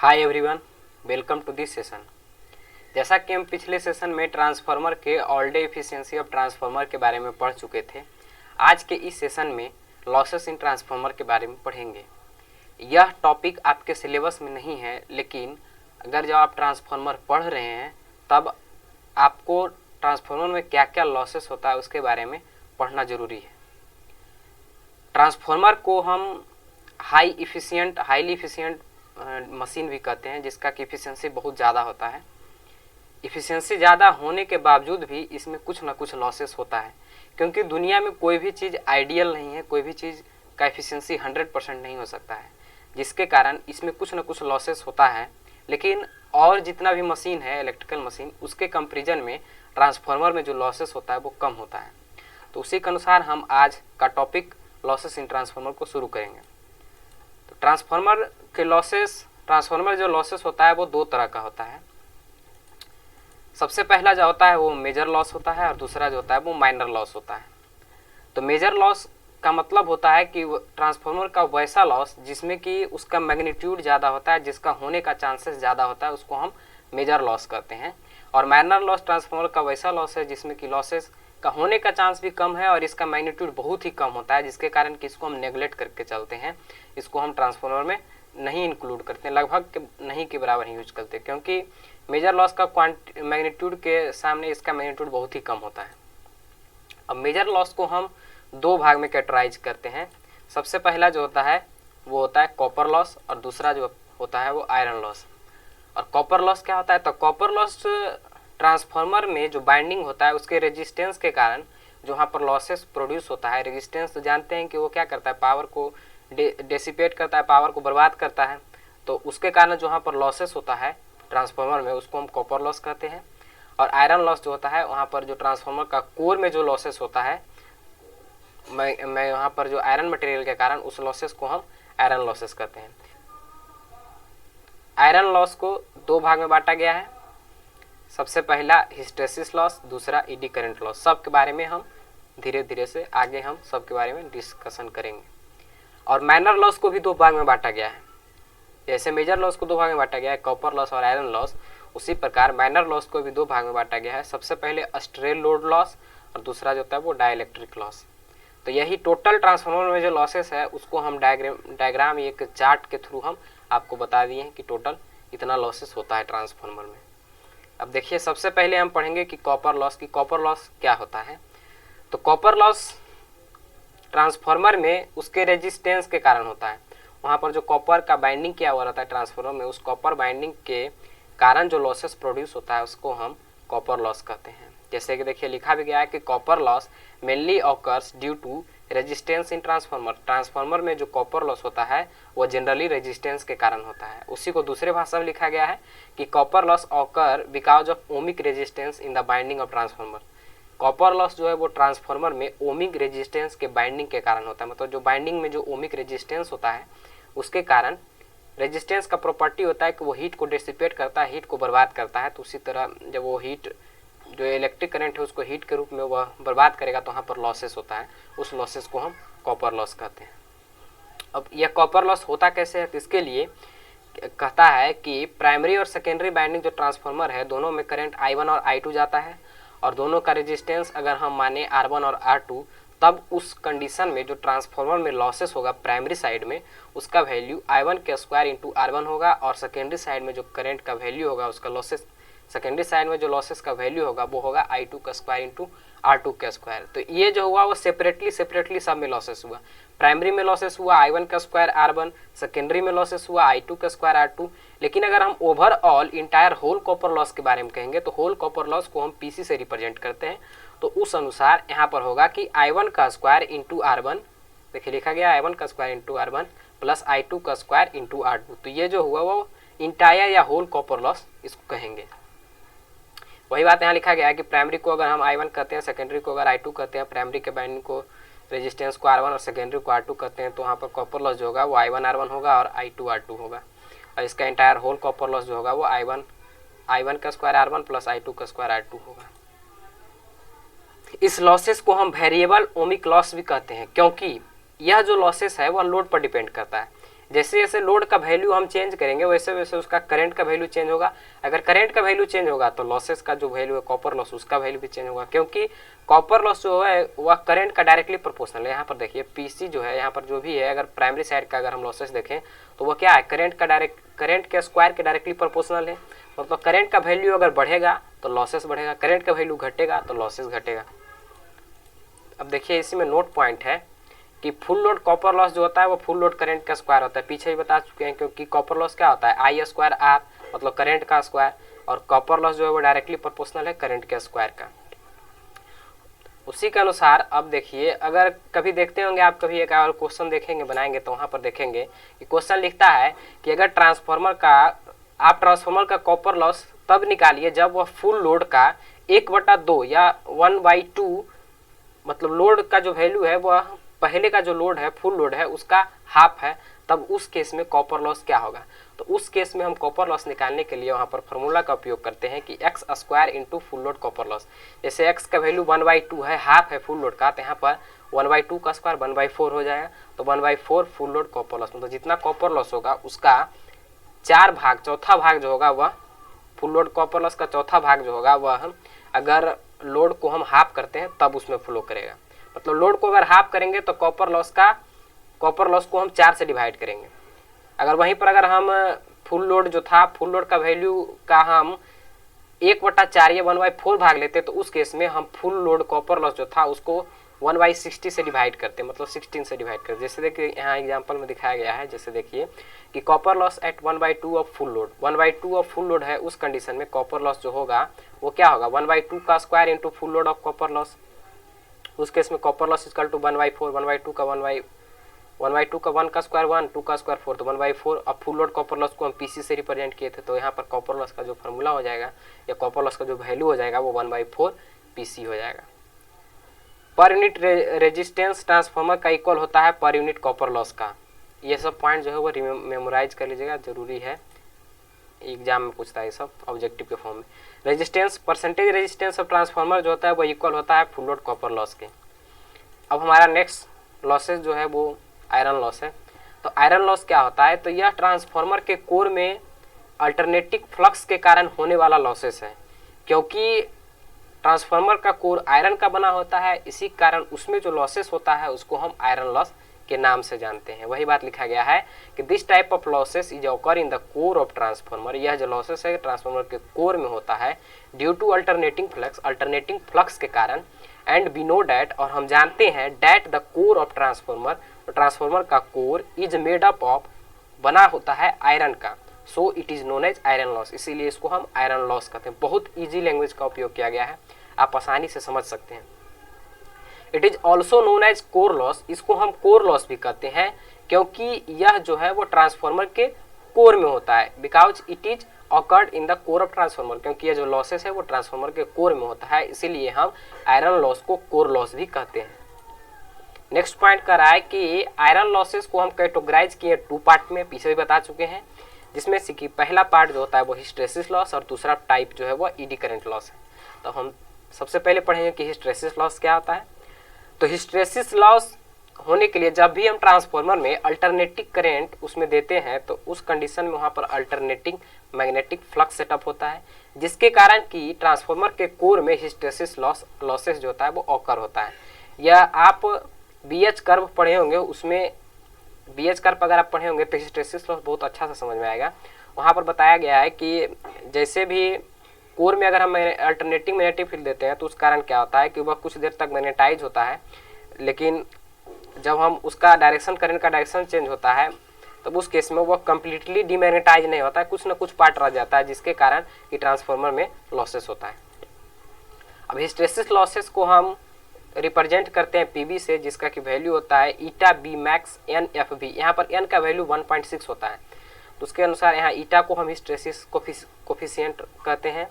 Hi everyone, welcome to this session. जैसा कि हम पिछले सेशन में ट्रांसफार्मर के all day efficiency of transformer के बारे में पढ़ चुके थे। आज के इस सेशन में लॉसेस इन ट्रांसफार्मर के बारे में पढ़ेंगे। यह टॉपिक आपके सिलेबस में नहीं है, लेकिन अगर जब आप ट्रांसफार्मर पढ़ रहे हैं तब आपको ट्रांसफार्मर में क्या क्या लॉसेस होता है उसके बारे में पढ़ना ज़रूरी है। ट्रांसफार्मर को हम हाईली इफिशिएंट मशीन भी कहते हैं, जिसका कि इफिशिएंसी बहुत ज़्यादा होता है। इफिशिएंसी ज़्यादा होने के बावजूद भी इसमें कुछ ना कुछ लॉसेस होता है, क्योंकि दुनिया में कोई भी चीज़ आइडियल नहीं है, कोई भी चीज़ का इफिशिएंसी 100% नहीं हो सकता है, जिसके कारण इसमें कुछ ना कुछ लॉसेस होता है। लेकिन और जितना भी मशीन है इलेक्ट्रिकल मशीन, उसके कंपेरिजन में ट्रांसफार्मर में जो लॉसेस होता है वो कम होता है। तो उसी के अनुसार हम आज का टॉपिक लॉसेस इन ट्रांसफार्मर को शुरू करेंगे। तो ट्रांसफार्मर जो लॉसेस होता है वो दो तरह का होता है। सबसे पहला जो होता है वो मेजर लॉस होता है और दूसरा जो होता है वो माइनर लॉस होता है। तो मेजर लॉस का मतलब होता है कि ट्रांसफार्मर का वैसा लॉस जिसमें कि उसका मैग्नीट्यूड ज़्यादा होता है, जिसका होने का चांसेस ज़्यादा होता है, उसको हम मेजर लॉस कहते हैं। और माइनर लॉस ट्रांसफार्मर का वैसा लॉस है जिसमें कि लॉसेस का होने का चांस भी कम है और इसका मैग्नीट्यूड बहुत ही कम होता है, जिसके कारण कि इसको हम नेगलेक्ट करके चलते हैं। इसको हम ट्रांसफार्मर में नहीं इंक्लूड करते हैं, लगभग नहीं के बराबर ही यूज करते, क्योंकि मेजर लॉस का मैग्नीट्यूड के सामने इसका मैग्नीट्यूड बहुत ही कम होता है। अब मेजर लॉस को हम दो भाग में कैटेगराइज करते हैं। सबसे पहला जो होता है वो होता है कॉपर लॉस और दूसरा जो होता है वो आयरन लॉस। और कॉपर लॉस क्या होता है? तो कॉपर लॉस ट्रांसफार्मर में जो बाइंडिंग होता है उसके रेजिस्टेंस के कारण जो वहाँ पर लॉसेस प्रोड्यूस होता है। रेजिस्टेंस तो जानते हैं कि वो क्या करता है, पावर को डेसिपेट करता है, पावर को बर्बाद करता है। तो उसके कारण जो वहाँ पर लॉसेस होता है ट्रांसफार्मर में, उसको हम कॉपर लॉस कहते हैं। और आयरन लॉस जो होता है वहाँ पर जो ट्रांसफार्मर का कोर में जो लॉसेस होता है, मैं वहाँ पर जो आयरन मटेरियल के कारण उस लॉसेस को हम आयरन लॉसेस कहते हैं। आयरन लॉस को दो भाग में बांटा गया है। सबसे पहला हिस्टेरिसिस लॉस, दूसरा ईडी करंट लॉस। सब के बारे में हम धीरे धीरे से आगे हम सब के बारे में डिस्कशन करेंगे। और माइनर लॉस को भी दो भाग में बांटा गया है। जैसे मेजर लॉस को दो भाग में बांटा गया है, कॉपर लॉस और आयरन लॉस, उसी प्रकार माइनर लॉस को भी दो भाग में बांटा गया है। सबसे पहले स्ट्रे लोड लॉस और दूसरा जो होता है वो डाइलेक्ट्रिक लॉस। तो यही टोटल ट्रांसफार्मर में जो लॉसेस है उसको हम डायग्राम एक चार्ट के थ्रू हम आपको बता दिए हैं कि टोटल इतना लॉसेस होता है ट्रांसफार्मर में। अब देखिए, सबसे पहले हम पढ़ेंगे कि कॉपर लॉस क्या होता है। तो कॉपर लॉस ट्रांसफार्मर में उसके रेजिस्टेंस के कारण होता है। वहाँ पर जो कॉपर का बाइंडिंग किया हुआ रहता है ट्रांसफार्मर में, उस कॉपर बाइंडिंग के कारण जो लॉसेस प्रोड्यूस होता है उसको हम कॉपर लॉस कहते हैं। जैसे कि देखिए लिखा भी गया है कि copper loss mainly occurs due to resistance in transformer. Transformer में जो कॉपर लॉस होता है वो जनरली रेजिस्टेंस के कारण होता है। उसी को दूसरे भाषा में लिखा गया है कि copper loss occur because of ohmic resistance in the binding of transformer. Copper loss जो है वो ट्रांसफार्मर में ओमिक रेजिस्टेंस के बाइंडिंग के कारण होता है। मतलब जो बाइंडिंग में जो ओमिक रेजिस्टेंस होता है उसके कारण, रेजिस्टेंस का प्रॉपर्टी होता है कि वो हीट को डिसिपेट करता है, हीट को बर्बाद करता है। तो उसी तरह जब वो हीट जो इलेक्ट्रिक करंट है उसको हीट के रूप में वह बर्बाद करेगा तो वहाँ पर लॉसेस होता है। उस लॉसेस को हम कॉपर लॉस कहते हैं। अब यह कॉपर लॉस होता कैसे है? तो इसके लिए कहता है कि प्राइमरी और सेकेंडरी बाइंडिंग जो ट्रांसफार्मर है दोनों में करंट I1 और I2 जाता है, और दोनों का रेजिस्टेंस अगर हम माने R1 और R2, तब उस कंडीशन में जो ट्रांसफार्मर में लॉसेस होगा प्राइमरी साइड में, उसका वैल्यू I1 के स्क्वायर इंटू R1 होगा, और सेकेंडरी साइड में जो करंट का वैल्यू होगा उसका लॉसेस, सेकेंडरी साइड में जो लॉसेस का वैल्यू होगा वो होगा I2 का स्क्वायर इंटू R2 का स्क्वायर। तो ये जो हुआ वो सेपरेटली सब में लॉसेस हुआ। प्राइमरी में लॉसेस हुआ I1 का स्क्वायर R1, सेकेंडरी में लॉसेस हुआ I2 का स्क्वायर R2। लेकिन अगर हम overall entire whole copper loss के बारे में कहेंगे तो होल कॉपर लॉस को हम PC से रिप्रेजेंट करते हैं। तो उस अनुसार यहाँ पर होगा कि I1 का स्क्वायर इंटू R1, देखिए लिखा गया I1 का square into R1 plus I2 का स्क्वायर इंटू R2। तो ये जो हुआ वो इंटायर या होल कॉपर लॉस इसको कहेंगे। वही बात यहाँ लिखा गया है कि प्राइमरी को अगर हम I1 कहते हैं, सेकेंडरी को अगर I2 कहते हैं, प्राइमरी के बाइंडिंग को रेजिस्टेंस को R1 और सेकेंडरी को R2 कहते हैं, तो वहाँ पर कॉपर लॉस जो होगा वो I1 R1 होगा और I2 R2 होगा। और इसका इंटायर होल कॉपर लॉस जो होगा वो I1 का स्क्वायर R1 प्लस I2 का स्क्वायर R2 होगा। इस लॉसेस को हम वेरिएबल ओमिक लॉस भी कहते हैं, क्योंकि यह जो लॉसेस है वह लोड पर डिपेंड करता है। जैसे जैसे लोड का वैल्यू हम चेंज करेंगे वैसे वैसे उसका करंट का वैल्यू चेंज होगा। अगर करंट का वैल्यू चेंज होगा तो लॉसेस का जो वैल्यू है कॉपर लॉस उसका वैल्यू भी चेंज होगा, क्योंकि कॉपर लॉस जो है वह करंट का डायरेक्टली प्रोपोर्शनल है। यहाँ पर देखिए पीसी जो है यहाँ पर जो भी है, अगर प्राइमरी साइड का अगर हम लॉसेस देखें तो वह क्या है, करंट के स्क्वायर के डायरेक्टली प्रोपोर्शनल है। मतलब करंट का वैल्यू अगर बढ़ेगा तो लॉसेस बढ़ेगा, करंट का वैल्यू घटेगा तो लॉसेस घटेगा। अब देखिए इसी में नोट पॉइंट है कि फुल लोड कॉपर लॉस जो होता है वो फुल लोड करंट का स्क्वायर होता है। पीछे ही बता चुके हैं, क्योंकि कॉपर लॉस क्या होता है आई स्क्वायर आर, मतलब करंट का स्क्वायर, और कॉपर लॉस जो है वो डायरेक्टली प्रोपोर्शनल है करंट के स्क्वायर का। उसी के अनुसार अब देखिए, अगर कभी देखते होंगे आप, कभी एक और क्वेश्चन देखेंगे बनाएंगे तो वहां पर देखेंगे कि क्वेश्चन लिखता है कि अगर ट्रांसफार्मर का कॉपर लॉस तब निकालिए जब वह फुल लोड का 1/2 या 1/2, मतलब लोड का जो वैल्यू है वह पहले का जो लोड है फुल लोड है उसका हाफ है, तब उस केस में कॉपर लॉस क्या होगा। तो उस केस में हम कॉपर लॉस निकालने के लिए वहां पर फॉर्मूला का उपयोग करते हैं कि x square into full load copper loss. जैसे एक्स का वैल्यू 1/2 है, हाफ है फुल लोड का, तो यहाँ पर 1/2 का स्क्वायर 1/4 हो जाएगा, तो 1/4 फुल लोड कॉपर लॉस। मतलब जितना कॉपर लॉस होगा उसका 4 भाग, चौथा भाग जो होगा वह फुल लोड कॉपर लॉस का चौथा भाग जो होगा वह हम अगर लोड को हम हाफ करते हैं तब उसमें फ्लो करेगा। मतलब लोड को अगर हाफ करेंगे तो कॉपर लॉस को हम 4 से डिवाइड करेंगे। अगर वहीं पर अगर हम फुल लोड जो था, फुल लोड का वैल्यू का हम 1/4 या 1/4 भाग लेते तो उस केस में हम फुल लोड कॉपर लॉस जो था उसको 1/60 से डिवाइड करते, मतलब 16 से डिवाइड करते। जैसे देखिए यहाँ एग्जांपल में दिखाया गया है, जैसे देखिए कि copper loss at 1/2 of full load, 1/2 of full load है, उस कंडीशन में कॉपर लॉस जो होगा वो क्या होगा, 1/2 का square into full load of copper loss. उस केस में कॉपर लॉस इक्वल टू 1/4, 1/2 का 1 का स्क्वायर 1, 2 का स्क्वायर 4, तो 1/4। अब फुल लोड कॉपर लॉस को हम पीसी से रिप्रेजेंट किए थे, तो यहाँ पर कॉपर लॉस का जो फॉर्मूला हो जाएगा या कॉपर लॉस का जो वैल्यू हो जाएगा वो 1/4 पीसी हो जाएगा। पर यूनिट रेजिस्टेंस ट्रांसफार्मर का इक्वल होता है पर यूनिट कॉपर लॉस का। ये सब पॉइंट जो है वो मेमोराइज कर लीजिएगा, जरूरी है, एग्जाम में पूछता है सब ऑब्जेक्टिव के फॉर्म में। Resistance, percentage resistance of transformer जो होता है वो इक्वल होता है फुल लोड कॉपर लॉस के। अब हमारा नेक्स्ट लॉसेस जो है वो आयरन लॉस है। तो आयरन लॉस क्या होता है, तो यह ट्रांसफार्मर के कोर में अल्टरनेटिंग फ्लक्स के कारण होने वाला लॉसेस है। क्योंकि ट्रांसफार्मर का कोर आयरन का बना होता है, इसी कारण उसमें जो लॉसेस होता है उसको हम आयरन लॉस के नाम से जानते हैं। वही बात लिखा गया है कि this type of losses is occur in the core of transformer. यह जो लॉसेस है ट्रांसफार्मर के कोर में होता है ड्यू टू अल्टरनेटिंग फ्लक्स के कारण। एंड वी नो डैट, और हम जानते हैं that the core of transformer, transformer का core is made up of, बना होता है आयरन का, so it is known as iron loss, इसीलिए इसको हम आयरन लॉस कहते हैं। बहुत ईजी लैंग्वेज का उपयोग किया गया है, आप आसानी से समझ सकते हैं। It is also known as core loss, इसको हम कोर लॉस भी कहते हैं क्योंकि यह जो है वो ट्रांसफार्मर के कोर में होता है, because it is occurred in the core of transformer, क्योंकि ये जो लॉसेस है वो ट्रांसफार्मर के कोर में होता है, इसीलिए हम आयरन लॉस को कोर लॉस भी कहते हैं। नेक्स्ट पॉइंट कर रहा है कि आयरन लॉसेस को हम कैटेगराइज किए 2 पार्ट में, पीछे भी बता चुके हैं, जिसमें से कि पहला पार्ट जो होता है वो हिस्टेरेसिस लॉस और दूसरा टाइप जो है वो ईडी करंट लॉस है। तो हम सबसे पहले पढ़ेंगे कि हिस्टेरेसिस लॉस क्या होता है। तो हिस्टेरेसिस लॉस होने के लिए जब भी हम ट्रांसफार्मर में अल्टरनेटिंग करंट उसमें देते हैं तो उस कंडीशन में वहाँ पर अल्टरनेटिंग मैग्नेटिक फ्लक्स सेटअप होता है, जिसके कारण कि ट्रांसफार्मर के कोर में हिस्टेरेसिस लॉसेस जो होता है वो ऑकर होता है। या आप बीएच कर्व पढ़े होंगे, उसमें बीएच कर्व अगर आप पढ़े होंगे तो हिस्टेरेसिस लॉस बहुत अच्छा से समझ में आएगा। वहाँ पर बताया गया है कि जैसे भी कोर में अगर हम अल्टरनेटिंग मैग्नेटिक फील्ड देते हैं तो उस कारण क्या होता है कि वह कुछ देर तक मैग्नेटाइज होता है, लेकिन जब हम उसका डायरेक्शन, करंट का डायरेक्शन चेंज होता है तब उस केस में वह कम्प्लीटली डीमैग्नेटाइज नहीं होता है, कुछ ना कुछ पार्ट रह जाता है, जिसके कारण कि ट्रांसफार्मर में लॉसेस होता है। अब हिस्टेरेसिस लॉसेस को हम रिप्रेजेंट करते हैं पीबी से, जिसका कि वैल्यू होता है eta B max N F B. यहाँ पर एन का वैल्यू 1.6 होता है, तो उसके अनुसार यहाँ ईटा को हम हिस्टेरेसिस कोफिशिएंट कहते हैं,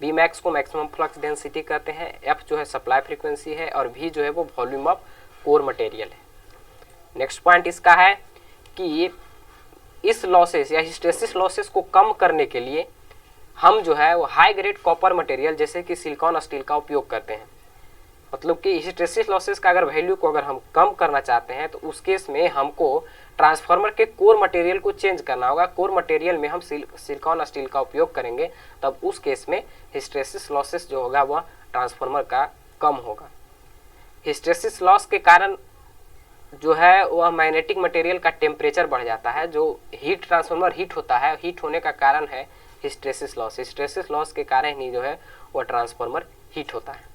बी मैक्स को मैक्सिमम फ्लक्स डेंसिटी कहते हैं, एफ जो है सप्लाई फ्रीक्वेंसी है और वी जो है वो वॉल्यूम ऑफ कोर मटेरियल है। नेक्स्ट पॉइंट इसका है कि इस लॉसेस या हिस्टेरेसिस लॉसेस को कम करने के लिए हम जो है वो हाई ग्रेड कॉपर मटेरियल जैसे कि सिलिकॉन स्टील का उपयोग करते हैं। मतलब कि हिस्टैरिसीस लॉसेस का अगर वैल्यू को अगर हम कम करना चाहते हैं तो उस केस में हमको ट्रांसफार्मर के कोर मटेरियल को चेंज करना होगा। कोर मटेरियल में हम सिलिकॉन स्टील का उपयोग करेंगे, तब उस केस में हिस्टैरिसीस लॉसेस जो होगा वह ट्रांसफार्मर का कम होगा। हिस्टैरिसीस लॉस के कारण जो है वह मैग्नेटिक मटेरियल का टेम्परेचर बढ़ जाता है। जो हीट ट्रांसफार्मर हीट होता है, हीट होने का कारण है हिस्टैरिसीस लॉस। हिस्टैरिसीस लॉस के कारण ही जो है वह ट्रांसफार्मर हीट होता है।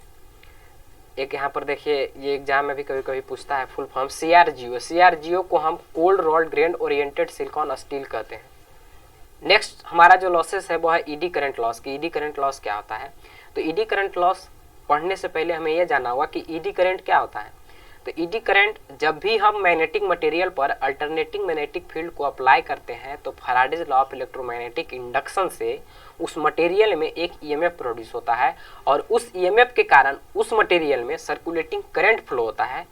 एक यहाँ पर देखिए, ये एग्जाम में भी कभी कभी पूछता है फुल फॉर्म CRGO। CRGO को हम cold rolled grain oriented silicon steel कहते हैं। नेक्स्ट हमारा जो लॉसेस है वो है ईडी करंट लॉस की। ईडी करंट लॉस क्या होता है? तो ईडी करंट लॉस पढ़ने से पहले हमें यह जानना होगा कि ईडी करंट क्या होता है। तो ईडी करंट जब भी हम मैग्नेटिक मटेरियल पर अल्टरनेटिंग मैग्नेटिक फील्ड को अप्लाई करते हैं तो Faraday's law of electromagnetic induction से उस मटेरियल में एक ईएमएफ प्रोड्यूस होता है और उस ईएमएफ के कारण उस मटेरियल में सर्कुलेटिंग करंट फ्लो होता है,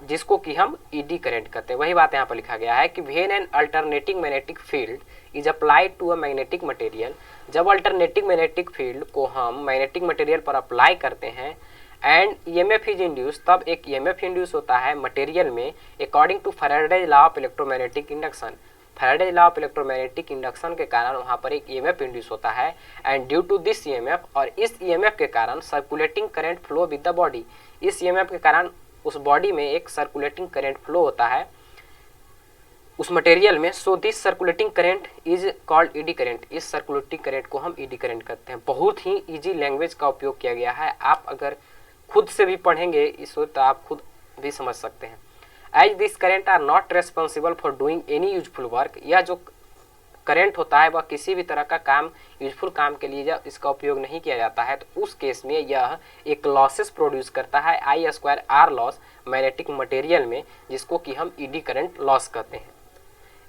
जिसको कि हम ईडी करंट कहते हैं। वही बात यहाँ पर लिखा गया है कि when an alternating magnetic field is applied to a magnetic material, जब अल्टरनेटिंग मैग्नेटिक फील्ड को हम मैग्नेटिक मटेरियल पर अप्लाई करते हैं एंड ईएमएफ इज इंड्यूस, तब एक ईएमएफ इंड्यूस होता है मटेरियल में according to Faraday's law of electromagnetic induction. Faraday's law of electromagnetic induction के कारण वहाँ पर एक ईएमएफ इंड्यूस होता है and due to this EMF, और इस ईएमएफ के कारण circulating current flow with the body. इस ईएमएफ के कारण उस बॉडी में एक सर्कुलेटिंग करंट फ्लो होता है उस मटेरियल में। So this circulating current is called eddy current. इस सर्कुलेटिंग करंट को हम ईडी करंट कहते हैं। बहुत ही ईजी लैंग्वेज का उपयोग किया गया है। आप अगर खुद से भी पढ़ेंगे इसको तो आप खुद भी समझ सकते हैं। As this current are not responsible for doing any useful work, यह जो करंट होता है वह किसी भी तरह का काम यूजफुल काम के लिए जब इसका उपयोग नहीं किया जाता है तो उस केस में यह एक लॉसेस प्रोड्यूस करता है I² लॉस मैग्नेटिक मटेरियल में, जिसको कि हम ईडी करंट लॉस कहते हैं।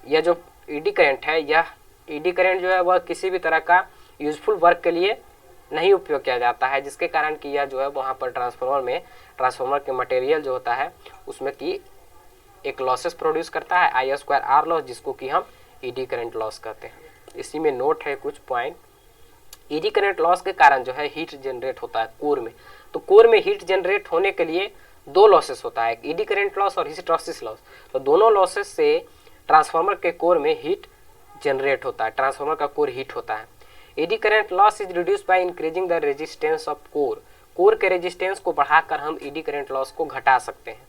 यह जो ईडी करंट है, यह ईडी करंट जो है वह किसी भी तरह का यूजफुल वर्क के लिए नहीं उपयोग किया जाता है, जिसके कारण कि यह जो है वहाँ पर ट्रांसफार्मर के मटेरियल जो होता है उसमें कि एक लॉसेस प्रोड्यूस करता है I² लॉस, जिसको कि हम ईडी करंट लॉस कहते हैं। इसी में नोट है कुछ पॉइंट। ईडी करंट लॉस के कारण जो है हीट जनरेट होता है कोर में। तो कोर में हीट जनरेट होने के लिए दो लॉसेस होता है, ईडी करंट लॉस और हिस्टैरिसीस लॉस। तो दोनों लॉसेस से ट्रांसफार्मर के कोर में हीट जनरेट होता है, ट्रांसफार्मर का कोर हीट होता है। Eddy current loss is reduce by increasing the resistance of core. Core के रेजिस्टेंस को बढ़ाकर हम एडी करंट लॉस को घटा सकते हैं।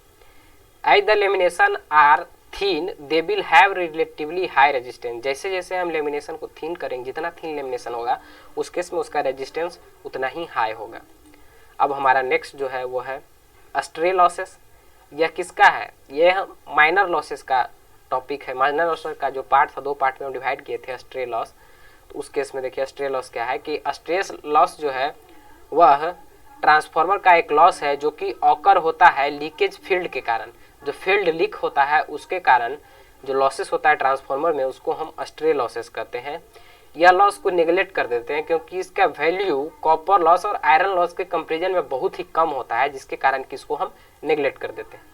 As the lamination are thin they will have relatively high resistance. जैसे जैसे हम लेमिनेशन को थीन करेंगे, जितना थीन लेमिनेशन होगा उस केस में उसका रेजिस्टेंस उतना ही हाई होगा। अब हमारा नेक्स्ट जो है वो है स्ट्रे लॉसेस। यह किसका है? यह माइनर लॉसेस का टॉपिक है। माइनर लॉसेस का जो पार्ट था, दो पार्ट में हम डिवाइड किए थे स्ट्रे लॉस। तो उस केस में देखिए स्ट्रे लॉस क्या है कि स्ट्रे लॉस जो है वह ट्रांसफार्मर का एक लॉस है जो कि ऑकर होता है लीकेज फील्ड के कारण। जो फील्ड लीक होता है उसके कारण जो लॉसेस होता है ट्रांसफार्मर में, उसको हम स्ट्रे लॉसेस कहते हैं। यह लॉस को निगलेक्ट कर देते हैं क्योंकि इसका वैल्यू कॉपर लॉस और आयरन लॉस के कंपेरिजन में बहुत ही कम होता है, जिसके कारण कि इसको हम निगलेक्ट कर देते हैं।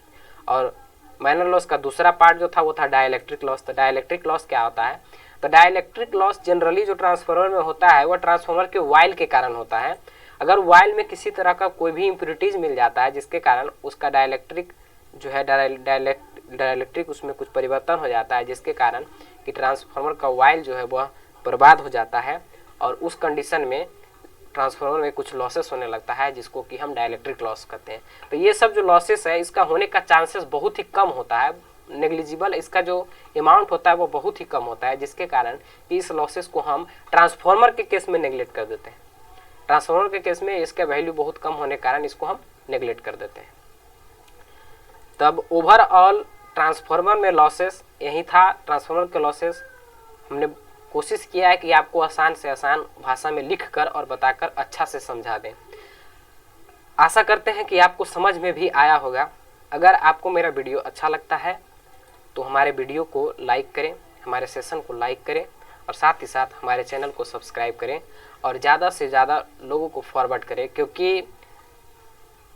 और माइनर लॉस का दूसरा पार्ट जो था वो था डाइलेक्ट्रिक लॉस। तो डाइलेक्ट्रिक लॉस क्या होता है? तो डाइलेक्ट्रिक लॉस जनरली जो ट्रांसफार्मर में होता है वह ट्रांसफार्मर के वाइल के कारण होता है। अगर वाइल में किसी तरह का कोई भी इम्प्योरिटीज मिल जाता है जिसके कारण उसका डाइलेक्ट्रिक जो है डाइलेक्ट्रिक उसमें कुछ परिवर्तन हो जाता है, जिसके कारण कि ट्रांसफार्मर का वाइल जो है वह बर्बाद हो जाता है और उस कंडीशन में ट्रांसफार्मर में कुछ लॉसेस होने लगता है, जिसको कि हम डाइलेक्ट्रिक लॉस कहते हैं। तो ये सब जो लॉसेस है इसका होने का चांसेस बहुत ही कम होता है, नेग्लिजिबल इसका जो अमाउंट होता है वो बहुत ही कम होता है, जिसके कारण कि इस लॉसेस को हम ट्रांसफार्मर के केस में नेग्लेक्ट कर देते हैं। ट्रांसफार्मर के केस में इसका वैल्यू बहुत कम होने के कारण इसको हम नेग्लेक्ट कर देते हैं। तब ओवरऑल ट्रांसफार्मर में लॉसेस यही था। ट्रांसफार्मर के लॉसेस हमने कोशिश किया है कि आपको आसान से आसान भाषा में लिखकर और बताकर अच्छा से समझा दें। आशा करते हैं कि आपको समझ में भी आया होगा। अगर आपको मेरा वीडियो अच्छा लगता है तो हमारे वीडियो को लाइक करें, हमारे सेशन को लाइक करें और साथ ही साथ हमारे चैनल को सब्सक्राइब करें और ज़्यादा से ज़्यादा लोगों को फॉरवर्ड करें, क्योंकि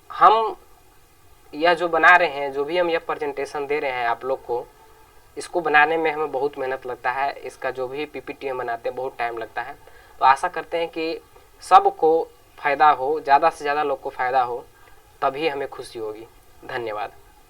हम यह जो बना रहे हैं, जो भी हम यह प्रेजेंटेशन दे रहे हैं आप लोग को, इसको बनाने में हमें बहुत मेहनत लगता है। इसका जो भी पीपीटी हम बनाते हैं बहुत टाइम लगता है। तो आशा करते हैं कि सबको फ़ायदा हो, ज़्यादा से ज़्यादा लोग को फ़ायदा हो। तभी हमें खुशी होगी। धन्यवाद।